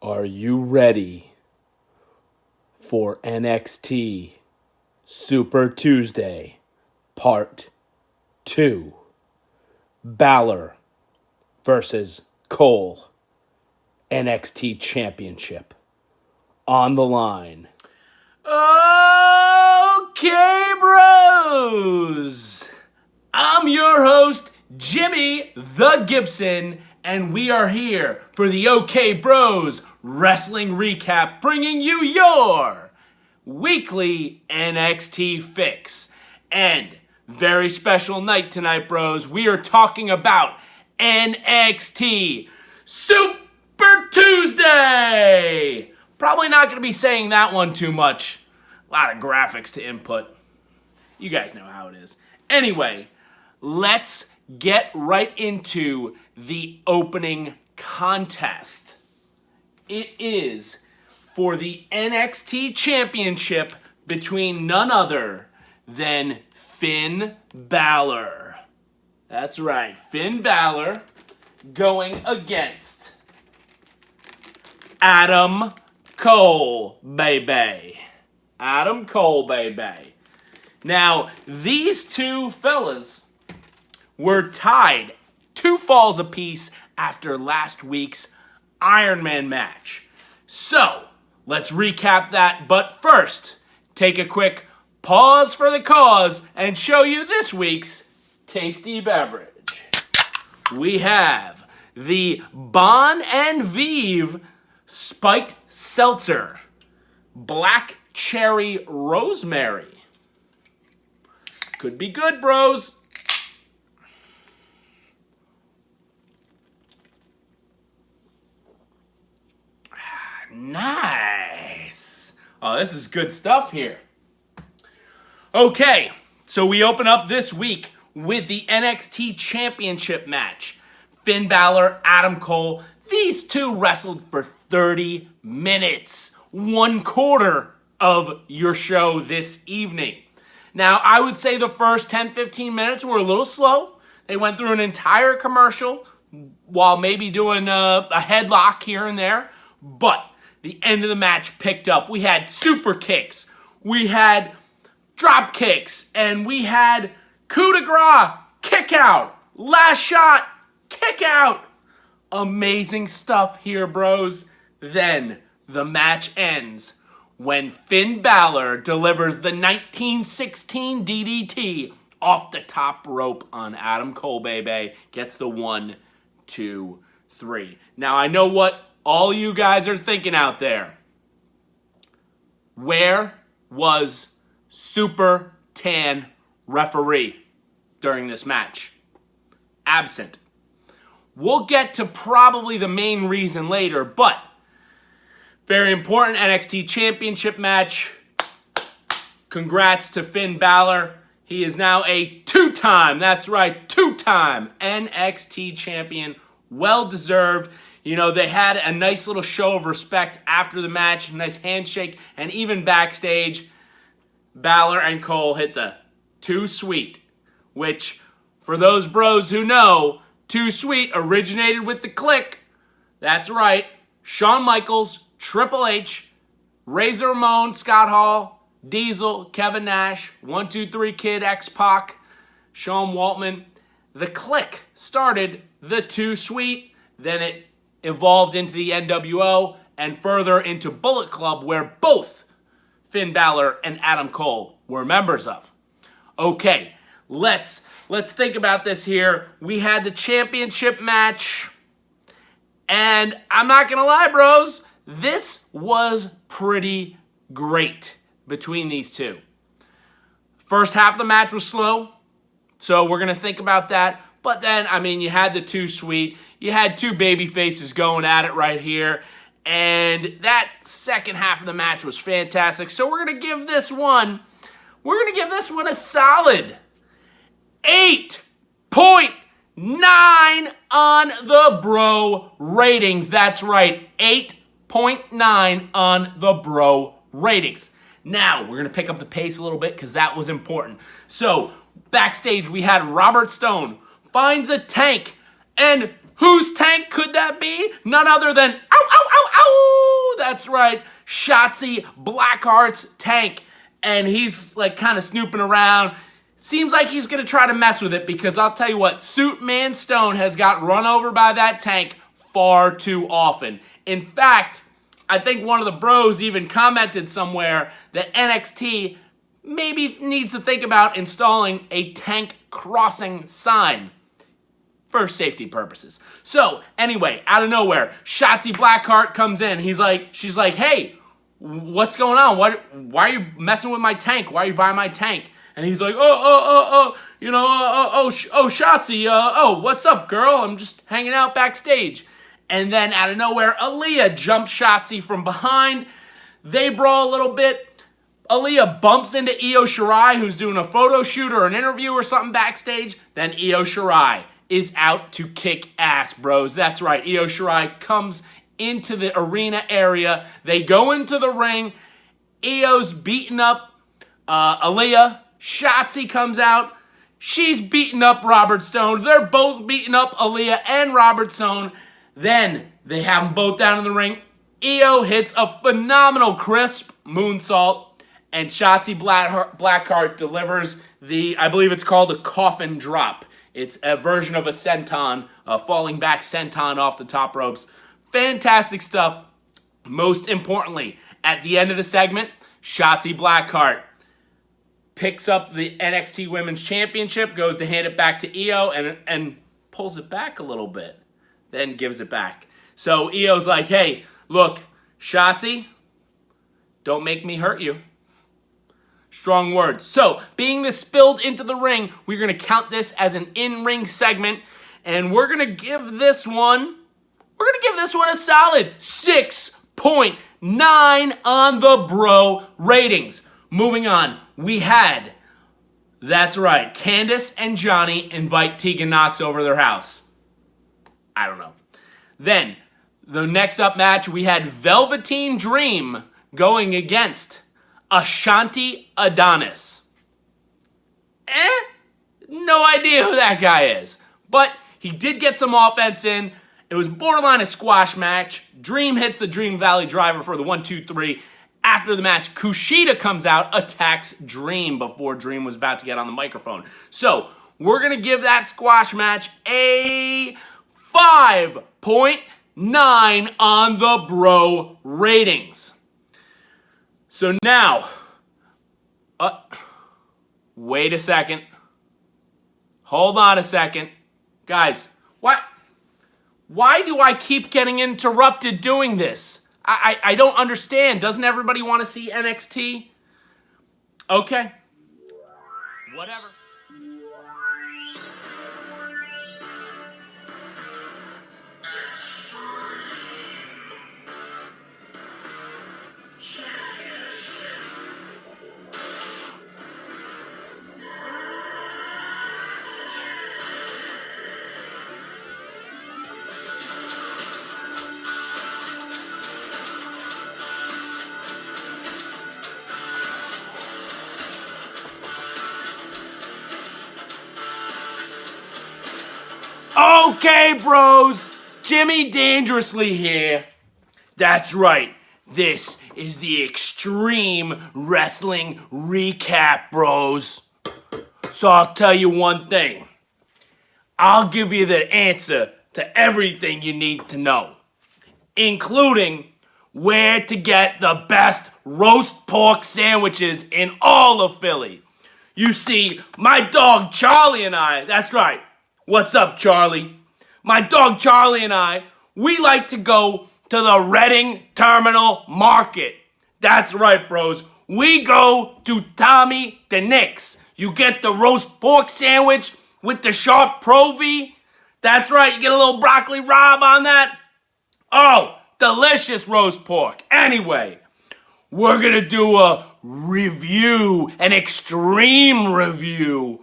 Are you ready for NXT Super Tuesday Part 2? Balor versus Cole, NXT Championship on the line. Okay, bros! I'm your host, Jimmy the Gibson, and we are here for the OK Bros Wrestling Recap, bringing you your weekly NXT Fix. And very special night tonight, bros. We are talking about NXT Super Tuesday! Probably not going to be saying that one too much. A lot of graphics to input. You guys know how it is. Anyway, let's get right into the opening contest. It is for the NXT Championship between none other than FinnBalor. That's right, FinnBalor going against Adam Cole, baby. Adam Cole, baby. Now, these two fellas were tied 2 falls apiece after last week's Iron Man match. So, let's recap that, but first, take a quick pause for the cause and show you this week's tasty beverage. We have the Bon and Vive Spiked Seltzer, Black Cherry Rosemary. Could be good, bros. Nice. Oh, this is good stuff here. Okay, so we open up this week with the NXT Championship match. FinnBalor, Adam Cole. These two wrestled for 30 minutes. 1/4 of your show this evening. Now, I would say the first 10-15 minutes were a little slow. They went through an entire commercial while maybe doing a headlock here and there. But the end of the match picked up. We had super kicks. We had drop kicks. And we had coup de grace, kick out, last shot, kick out. Amazing stuff here, bros. Then the match ends when FinnBalor delivers the 1916 DDT off the top rope on Adam Cole, baby. Gets the 1, 2, 3. Now, I know what all you guys are thinking out there. Where was Super Tan referee during this match? Absent. We'll get to probably the main reason later, but very important NXT Championship match. Congrats to FinnBalor. He is now a 2-time, that's right, 2-time NXT champion. Well deserved. You know, they had a nice little show of respect after the match, nice handshake, and even backstage, Balor and Cole hit the Too Sweet, which, for those bros who know, Too Sweet originated with the Click. That's right, Shawn Michaels, Triple H, Razor Ramon, Scott Hall, Diesel, Kevin Nash, 1-2-3 Kid, X-Pac, Sean Waltman. The Click started the Too Sweet, then it evolved into the NWO and further into Bullet Club, where both FinnBalor and Adam Cole were members of. Okay, let's think about this here. We had the championship match, and I'm not gonna lie, bros, this was pretty great between these two. First half of the match was slow, so we're going to think about that. But then, I mean, you had the Too Sweet. You had two baby faces going at it right here. And that second half of the match was fantastic. So we're going to give this one a solid 8.9 on the bro ratings. That's right, 8.9 on the bro ratings. Now, we're going to pick up the pace a little bit because that was important. So, backstage, we had Robert Stone finds a tank. And whose tank could that be? None other than That's right, Shotzi Blackheart's tank. And he's like kind of snooping around. Seems like he's going to try to mess with it because I'll tell you what, Suit Man Stone has got run over by that tank far too often. In fact, I think one of the bros even commented somewhere that NXT maybe needs to think about installing a tank crossing sign for safety purposes. So, anyway, out of nowhere, Shotzi Blackheart comes in. She's like, hey, what's going on? Why are you messing with my tank? Why are you buying my tank? And he's like, Shotzi, what's up, girl? I'm just hanging out backstage. And then out of nowhere, Aliyah jumps Shotzi from behind. They brawl a little bit. Aliyah bumps into Io Shirai, who's doing a photo shoot or an interview or something backstage. Then Io Shirai is out to kick ass, bros. That's right, Io Shirai comes into the arena area. They go into the ring. Io's beating up Aliyah. Shotzi comes out. She's beating up Robert Stone. They're both beating up Aliyah and Robert Stone. Then they have them both down in the ring. Io hits a phenomenal crisp moonsault. And Shotzi Blackheart delivers I believe it's called a coffin drop. It's a version of a senton, a falling back senton off the top ropes. Fantastic stuff. Most importantly, at the end of the segment, Shotzi Blackheart picks up the NXT Women's Championship, goes to hand it back to Io, and pulls it back a little bit, then gives it back. So Io's like, hey, look, Shotzi, don't make me hurt you. Strong words. So, being this spilled into the ring, we're going to count this as an in-ring segment, and we're going to give this one a solid 6.9 on the bro ratings. Moving on, we had, that's right, Candice and Johnny invite Tegan Nox over their house. I don't know. Then, the next up match, we had Velveteen Dream going against Ashanti Adonis. No idea who that guy is. But he did get some offense in. It was borderline a squash match. Dream hits the Dream Valley Driver for the 1-2-3. After the match, Kushida comes out, attacks Dream before Dream was about to get on the microphone. So, we're going to give that squash match a 5.9 on the bro ratings. So now, wait a second. Hold on a second. Guys, why do I keep getting interrupted doing this? I don't understand. Doesn't everybody want to see NXT? Okay. Whatever. Okay, bros, Jimmy Dangerously here. That's right, this is the Extreme Wrestling Recap, bros. So I'll tell you one thing. I'll give you the answer to everything you need to know, including where to get the best roast pork sandwiches in all of Philly. You see, my dog Charlie and I, that's right, what's up, Charlie? My dog Charlie and I, we like to go to the Reading Terminal Market. That's right, bros. We go to Tommy the Nick's. You get the roast pork sandwich with the sharp Pro-V. That's right, you get a little broccoli rabe on that. Oh, delicious roast pork. Anyway, we're going to do a review, an extreme review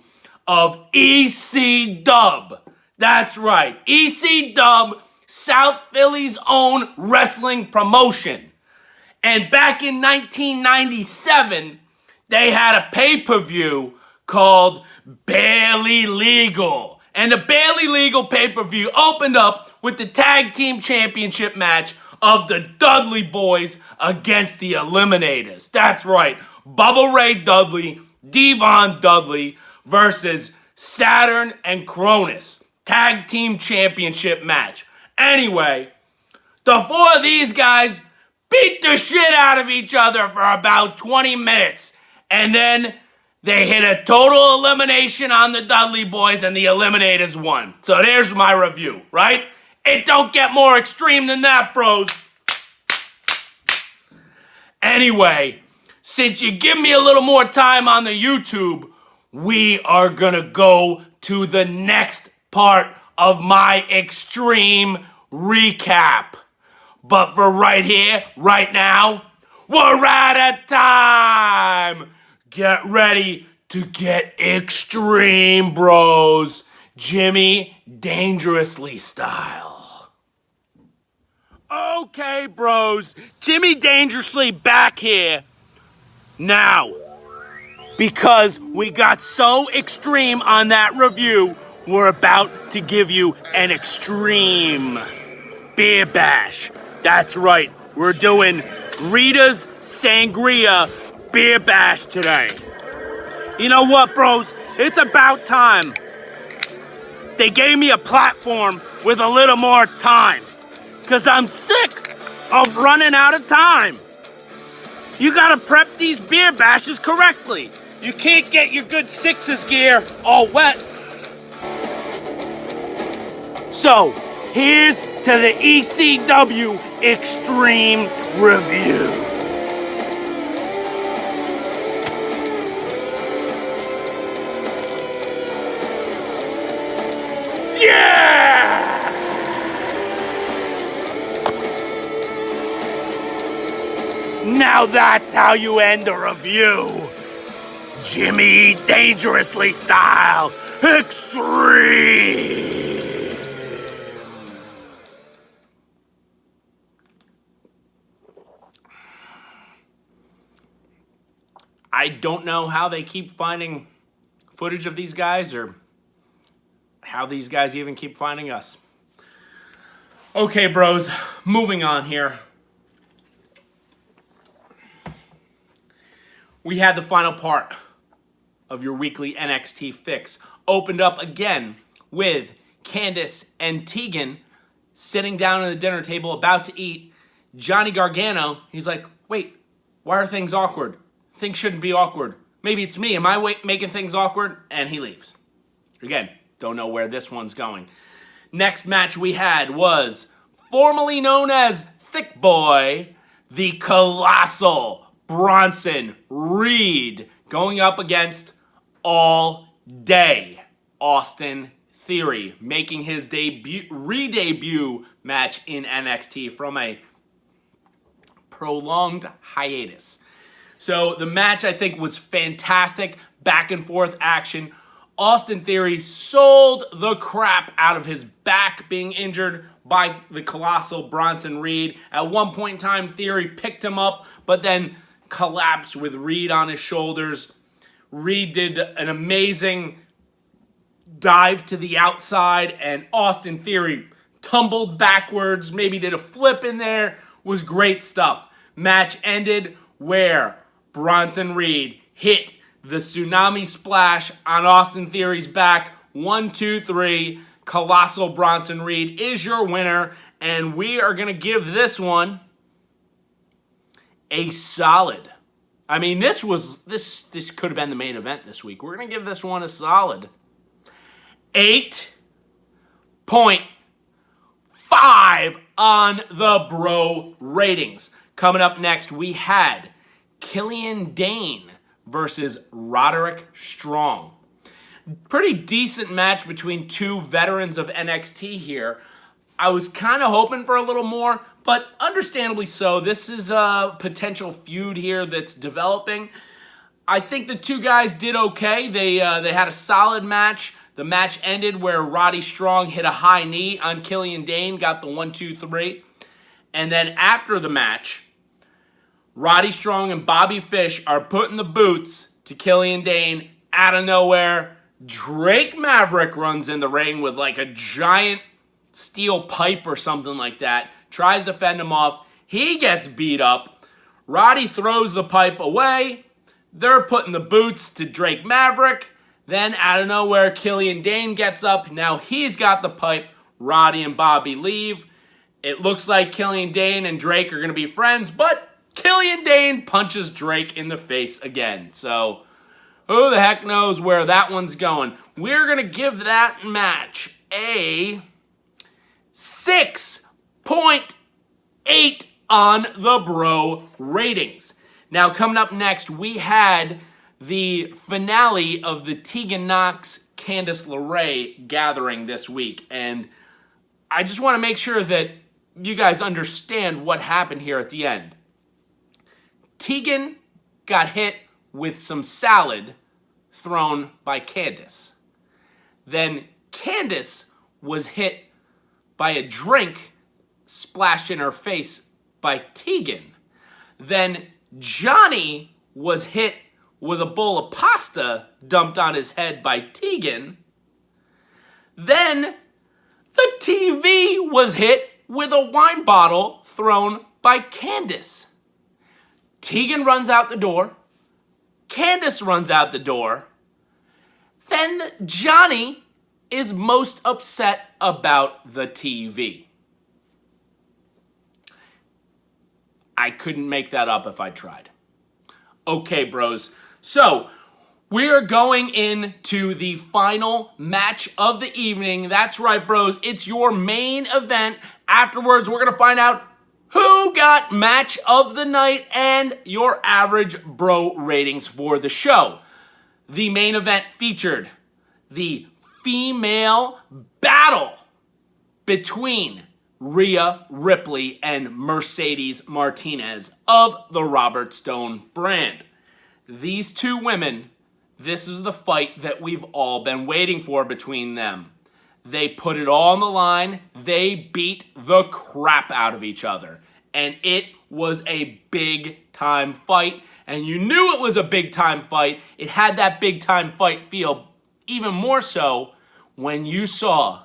of EC Dub. That's right, EC Dub, South Philly's own wrestling promotion. And back in 1997, they had a pay-per-view called Barely Legal. And the Barely Legal pay-per-view opened up with the tag team championship match of the Dudley Boys against the Eliminators. That's right, Bubba Ray Dudley, Devon Dudley versus Saturn and Cronus. Tag Team Championship match. Anyway, the four of these guys beat the shit out of each other for about 20 minutes. And then they hit a total elimination on the Dudley Boys and the Eliminators won. So there's my review, right? It don't get more extreme than that, bros. Anyway, since you give me a little more time on the YouTube, we are gonna go to the next part of my extreme recap. But for right here, right now, we're out of time. Get ready to get extreme, bros. Jimmy Dangerously style. Okay, bros. Jimmy Dangerously back here. Now, because we got so extreme on that review, we're about to give you an extreme beer bash. That's right, we're doing Rita's Sangria beer bash today. You know what, bros? It's about time. They gave me a platform with a little more time, because I'm sick of running out of time. You gotta prep these beer bashes correctly. You can't get your good sixes gear all wet. So, here's to the ECW Extreme Review. Yeah! Now that's how you end a review. Jimmy Dangerously style. Extreme. I don't know how they keep finding footage of these guys or how these guys even keep finding us. Okay, bros, moving on here. We had the final part of your weekly NXT Fix. Opened up again with Candice and Tegan sitting down at the dinner table about to eat. Johnny Gargano, he's like, wait, why are things awkward? Things shouldn't be awkward. Maybe it's me. Am I making things awkward? And he leaves. Again, don't know where this one's going. Next match we had was formerly known as Thick Boy, the Colossal Bronson Reed going up against All Day Austin Theory, making his re-debut match in NXT from a prolonged hiatus. So the match, I think, was fantastic. Back and forth action. Austin Theory sold the crap out of his back being injured by the Colossal Bronson Reed. At one point in time, Theory picked him up, but then collapsed with Reed on his shoulders. Reed did an amazing dive to the outside, and Austin Theory tumbled backwards, maybe did a flip in there. Was great stuff. Match ended where Bronson Reed hit the tsunami splash on Austin Theory's back. 1, 2, 3. Colossal Bronson Reed is your winner, and we are going to give this one a solid. I mean, this could have been the main event this week. We're going to give this one a solid 8.5 on the bro ratings. Coming up next, we had Killian Dain versus Roderick Strong. Pretty decent match between two veterans of NXT here. I was kind of hoping for a little more, but understandably so. This is a potential feud here that's developing. I think the two guys did okay. They had a solid match. The match ended where Roddy Strong hit a high knee on Killian Dain, got the 1, 2, 3. And then after the match, Roddy Strong and Bobby Fish are putting the boots to Killian Dain out of nowhere. Drake Maverick runs in the ring with like a giant steel pipe or something like that. Tries to fend him off. He gets beat up. Roddy throws the pipe away. They're putting the boots to Drake Maverick. Then out of nowhere, Killian Dain gets up. Now he's got the pipe. Roddy and Bobby leave. It looks like Killian Dain and Drake are going to be friends, but Killian Dain punches Drake in the face again. So who the heck knows where that one's going. We're going to give that match a 6.8 on the Bro ratings. Now, coming up next, we had the finale of the Tegan Nox Candice LeRae gathering this week. And I just want to make sure that you guys understand what happened here at the end. Tegan got hit with some salad thrown by Candice. Then Candice was hit by a drink splashed in her face by Tegan. Then Johnny was hit with a bowl of pasta dumped on his head by Tegan. Then the TV was hit with a wine bottle thrown by Candice. Tegan runs out the door. Candice runs out the door. Then Johnny is most upset about the TV. I couldn't make that up if I tried. Okay, bros. So, we are going into the final match of the evening. That's right, bros. It's your main event. Afterwards, we're going to find out who got match of the night and your average bro ratings for the show. The main event featured the female battle between Rhea Ripley and Mercedes Martinez of the Robert Stone brand. These two women, this is the fight that we've all been waiting for between them. They put it all on the line. They beat the crap out of each other. And it was a big-time fight. And you knew it was a big-time fight. It had that big-time fight feel even more so when you saw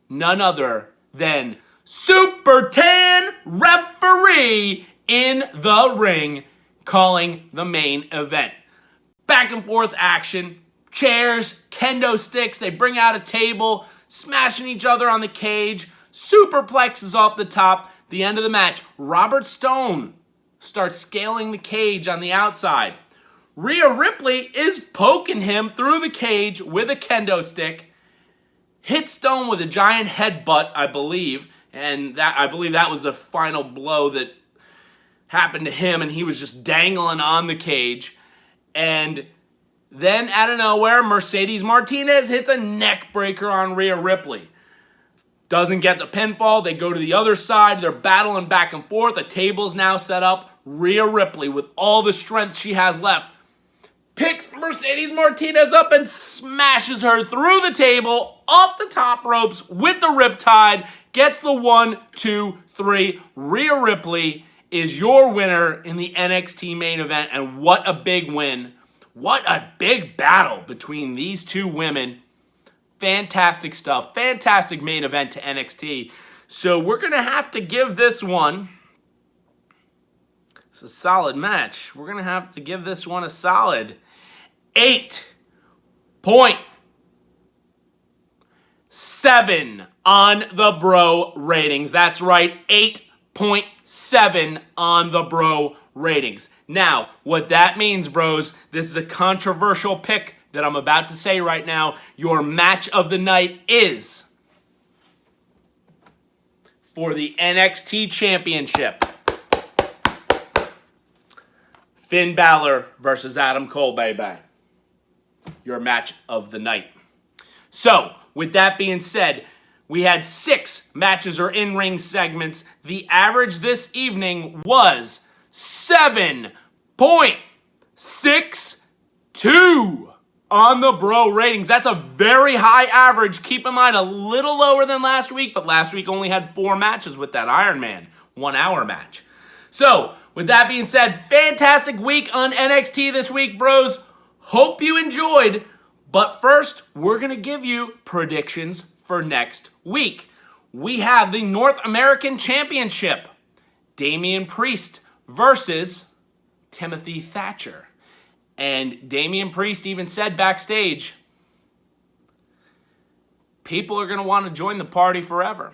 none other than Super Tan referee in the ring calling the main event. Back and forth action, chairs, kendo sticks, they bring out a table, smashing each other on the cage, superplexes off the top. The end of the match, Robert Stone starts scaling the cage on the outside. Rhea Ripley is poking him through the cage with a kendo stick, hits Stone with a giant headbutt, I believe, and I believe that was the final blow that happened to him, and he was just dangling on the cage. And then, out of nowhere, Mercedes Martinez hits a neck breaker on Rhea Ripley. Doesn't get the pinfall. They go to the other side. They're battling back and forth. A table's now set up. Rhea Ripley, with all the strength she has left, picks Mercedes Martinez up and smashes her through the table, off the top ropes with the riptide. Gets the 1, 2, 3. Rhea Ripley is your winner in the NXT main event, and what a big win. What a big battle between these two women. Fantastic stuff. Fantastic main event to NXT. So we're going to have to give this one, it's a solid match. We're going to have to give this one a solid 8.7 on the bro ratings. That's right, 8.7 on the bro ratings. Now, what that means, bros, this is a controversial pick that I'm about to say right now. Your match of the night is for the NXT Championship, FinnBalor versus Adam Cole, baby. Your match of the night. So, with that being said, we had 6 matches or in-ring segments. The average this evening was 7.62 on the bro ratings. That's a very high average. Keep in mind, a little lower than last week, but last week only had 4 matches with that Iron Man 1-hour match. So, with that being said, fantastic week on NXT this week, bros. Hope you enjoyed. But first, we're going to give you predictions for next week. we have the North American Championship. Damian Priest versus Timothy Thatcher. And Damian Priest even said backstage, people are going to want to join the party forever.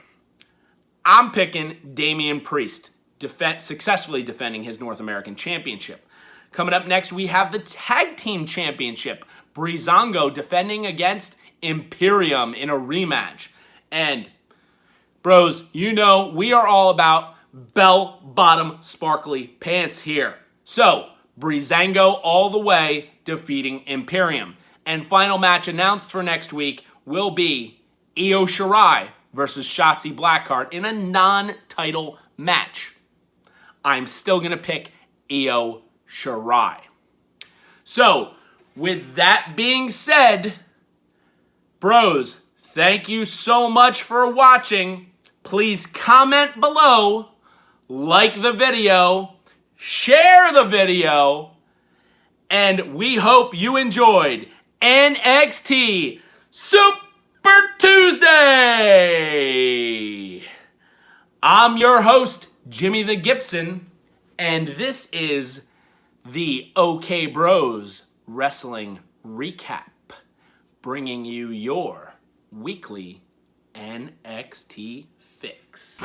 I'm picking Damian Priest, successfully defending his North American Championship. Coming up next, we have the Tag Team Championship. Breezango defending against Imperium in a rematch. And, bros, you know we are all about bell-bottom sparkly pants here. So, Breezango all the way defeating Imperium. And final match announced for next week will be Io Shirai versus Shotzi Blackheart in a non-title match. I'm still going to pick Io Shirai. So, with that being said, bros, thank you so much for watching. Please comment below, like the video, share the video, and we hope you enjoyed NXT Super Tuesday! I'm your host, Jimmy the Gibson, and this is the OK Bros Wrestling Recap, bringing you your weekly NXT Fix.